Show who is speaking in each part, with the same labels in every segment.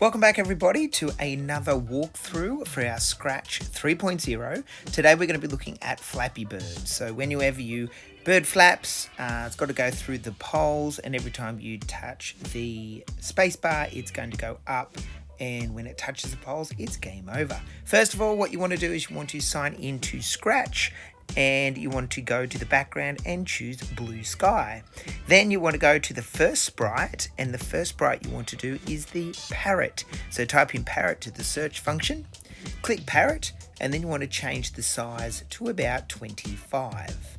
Speaker 1: Welcome back everybody to another walkthrough for our Scratch 3.0. Today we're going to be looking at Flappy Bird. So whenever you bird flaps, it's got to go through the poles, and every time you touch the spacebar it's going to go up, and when it touches the poles it's game over. First of all, what you want to do is you want to sign into Scratch, and you want to go to the background and choose blue sky. Then you want to go to the first sprite, and the first sprite you want to do is the Parrot. So type in Parrot to the search function, click Parrot, and then you want to change the size to about 25.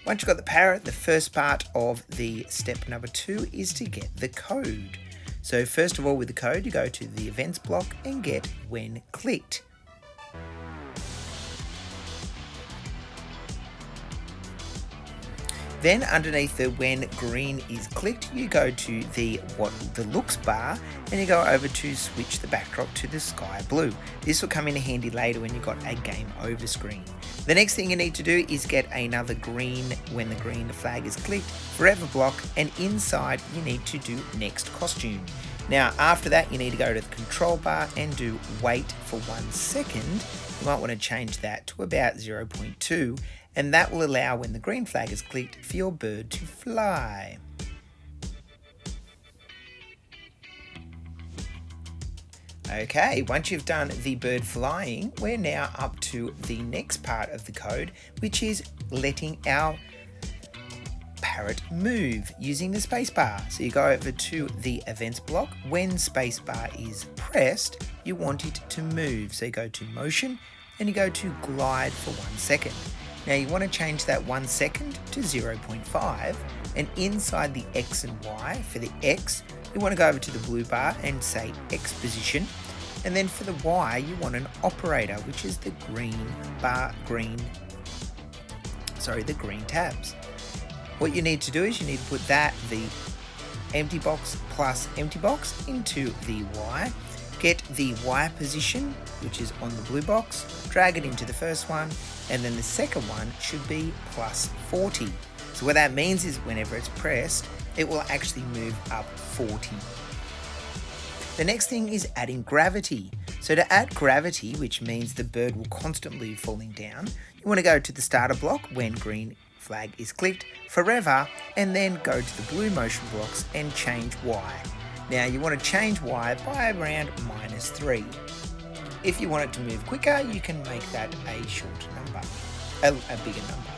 Speaker 1: Once you've got the Parrot, the first part of the step number 2 is to get the code. So first of all, with the code, you go to the events block and get when clicked. Then underneath the when green is clicked, you go to the looks bar, and you go over to switch the backdrop to the sky blue. This will come in handy later when you've got a game over screen. The next thing you need to do is get another green when the green flag is clicked, forever block, and inside you need to do next costume. Now after that you need to go to the control bar and do wait for 1 second. You might want to change that to about 0.2, and that will allow when the green flag is clicked for your bird to fly. Okay, once you've done the bird flying, we're now up to the next part of the code, which is letting our Parrot move using the spacebar. So you go over to the events block. When spacebar is pressed, you want it to move. So you go to motion and you go to glide for 1 second. Now you want to change that 1 second to 0.5, and inside the X and Y, for the X, you want to go over to the blue bar and say X position, and then for the Y, you want an operator, which is the green tabs. What you need to do is you need to put the empty box plus empty box into the Y, get the Y position, which is on the blue box, drag it into the first one, and then the second one should be plus 40. So what that means is whenever it's pressed, it will actually move up 40. The next thing is adding gravity. So to add gravity, which means the bird will constantly be falling down, you want to go to the starter block when green flag is clicked, forever, and then go to the blue motion blocks and change Y. Now you want to change Y by around -3. If you want it to move quicker, you can make that a shorter number, a bigger number.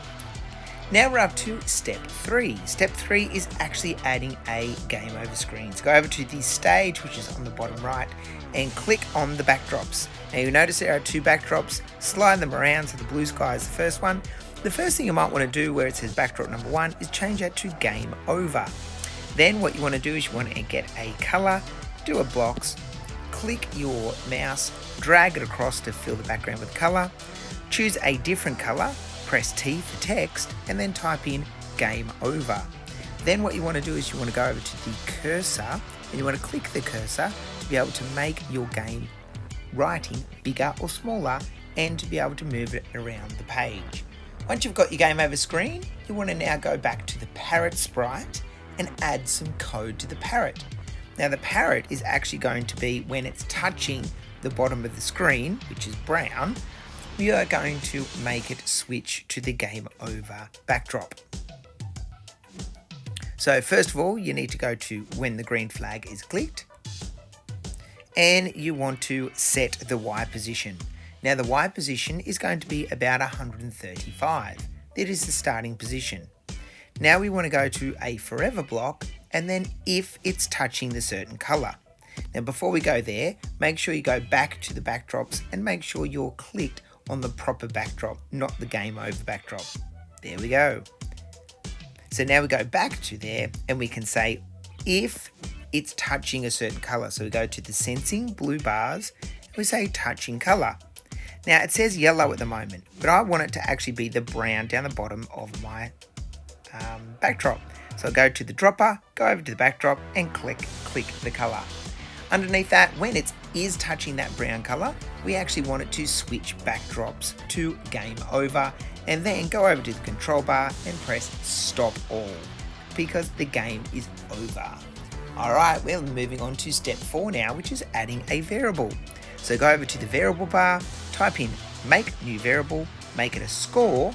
Speaker 1: Now we're up to step 3. Step 3 is actually adding a game over screen. So go over to the stage, which is on the bottom right, and click on the backdrops. Now you'll notice there are 2 backdrops. Slide them around, so the blue sky is the first one. The first thing you might want to do where it says backdrop number 1 is change that to game over. Then what you want to do is you want to get a color, do a blocks, click your mouse, drag it across to fill the background with color, choose a different color, press T for text, and then type in game over. Then what you want to do is you want to go over to the cursor, and you want to click the cursor to be able to make your game writing bigger or smaller, and to be able to move it around the page. Once you've got your game over screen, you want to now go back to the Parrot sprite and add some code to the Parrot. Now the Parrot is actually going to be when it's touching the bottom of the screen, which is brown, we are going to make it switch to the game over backdrop. So first of all, you need to go to when the green flag is clicked, and you want to set the Y position. Now the Y position is going to be about 135. That is the starting position. Now we want to go to a forever block, and then if it's touching the certain color. Now before we go there, make sure you go back to the backdrops and make sure you're clicked on the proper backdrop, not the game over backdrop. There we go. So now we go back to there, and we can say if it's touching a certain color. So we go to the sensing blue bars, and we say touching color. Now it says yellow at the moment, but I want it to actually be the brown down the bottom of my backdrop. So I'll go to the dropper, go over to the backdrop, and click the color. Underneath that, when it is touching that brown color, we actually want it to switch backdrops to game over, and then go over to the control bar and press stop all, because the game is over. Alright, we're moving on to step 4 now, which is adding a variable. So go over to the variable bar, type in make new variable, make it a score,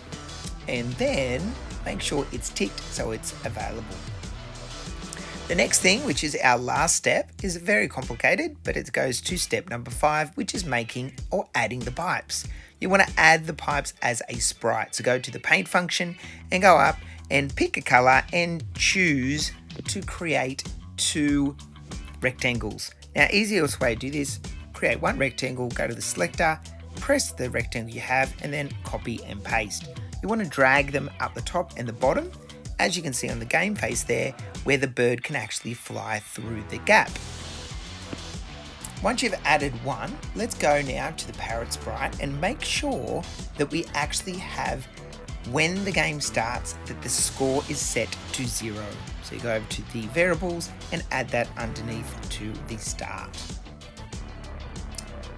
Speaker 1: and then make sure it's ticked so it's available. The next thing, which is our last step, is very complicated, but it goes to step number 5, which is making or adding the pipes. You want to add the pipes as a sprite. So go to the paint function and go up and pick a color and choose to create 2 rectangles. Now, easiest way to do this, create 1 rectangle, go to the selector, press the rectangle you have, and then copy and paste. You want to drag them up the top and the bottom, as you can see on the game face there, where the bird can actually fly through the gap. Once you've added 1, let's go now to the Parrot sprite and make sure that we actually have, when the game starts, that the score is set to 0. So you go over to the variables and add that underneath to the start.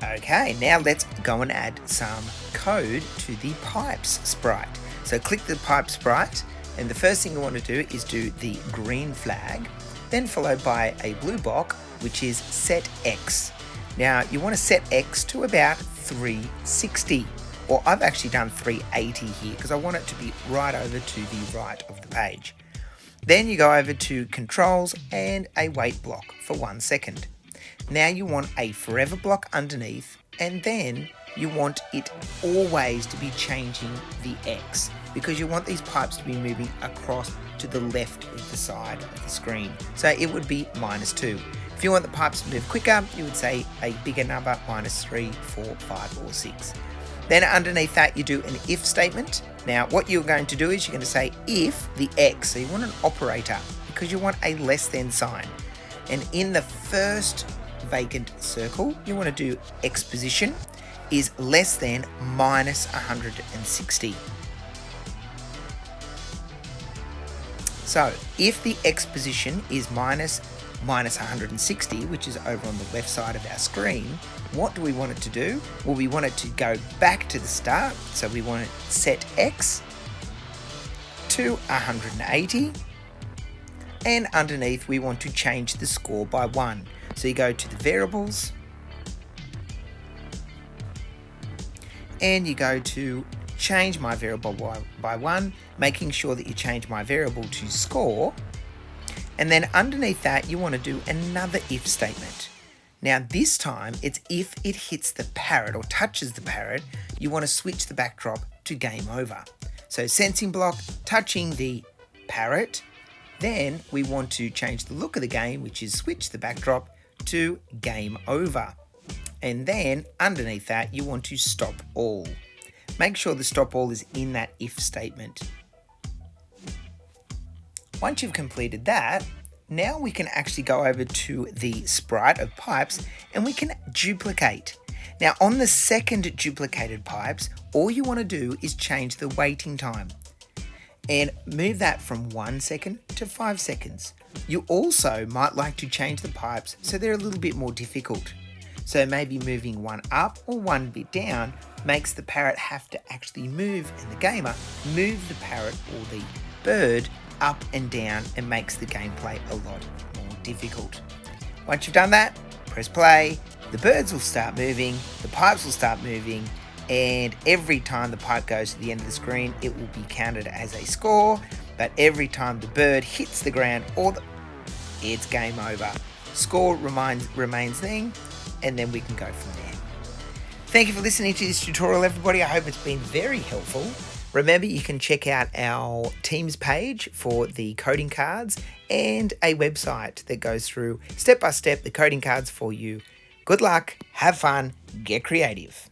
Speaker 1: Okay, now let's go and add some code to the pipes sprite. So click the pipe sprite, and the first thing you want to do is do the green flag, then followed by a blue block, which is set X. Now you want to set X to about 360, or I've actually done 380 here because I want it to be right over to the right of the page. Then you go over to controls and a wait block for 1 second. Now you want a forever block underneath, and then you want it always to be changing the X, because you want these pipes to be moving across to the left of the side of the screen. So it would be -2. If you want the pipes to move quicker, you would say a bigger number, -3, 4, 5, or 6. Then underneath that, you do an if statement. Now what you're going to do is you're going to say if the X, so you want an operator, because you want a less than sign. And in the first vacant circle, you want to do X position is less than -160. So if the X position is -160, which is over on the left side of our screen, what do we want it to do? Well, we want it to go back to the start. So we want to set X to 180. And underneath, we want to change the score by 1. So you go to the variables, and you go to change my variable by 1, making sure that you change my variable to score. And then underneath that, you want to do another if statement. Now this time, it's if it hits the parrot or touches the parrot, you want to switch the backdrop to game over. So sensing block, touching the parrot, then we want to change the look of the game, which is switch the backdrop to game over. And then underneath that, you want to stop all. Make sure the stop all is in that if statement. Once you've completed that, now we can actually go over to the sprite of pipes and we can duplicate. Now on the second duplicated pipes, all you want to do is change the waiting time and move that from 1 second to 5 seconds. You also might like to change the pipes so they're a little bit more difficult. So maybe moving one up or one bit down makes the parrot have to actually move, and the gamer move the parrot or the bird up and down, and makes the gameplay a lot more difficult. Once you've done that, press play, the birds will start moving, the pipes will start moving, and every time the pipe goes to the end of the screen, it will be counted as a score, but every time the bird hits the ground it's game over. Score remains then, and then we can go from there. Thank you for listening to this tutorial, everybody. I hope it's been very helpful. Remember, you can check out our Teams page for the coding cards and a website that goes through step by step the coding cards for you. Good luck, have fun, get creative.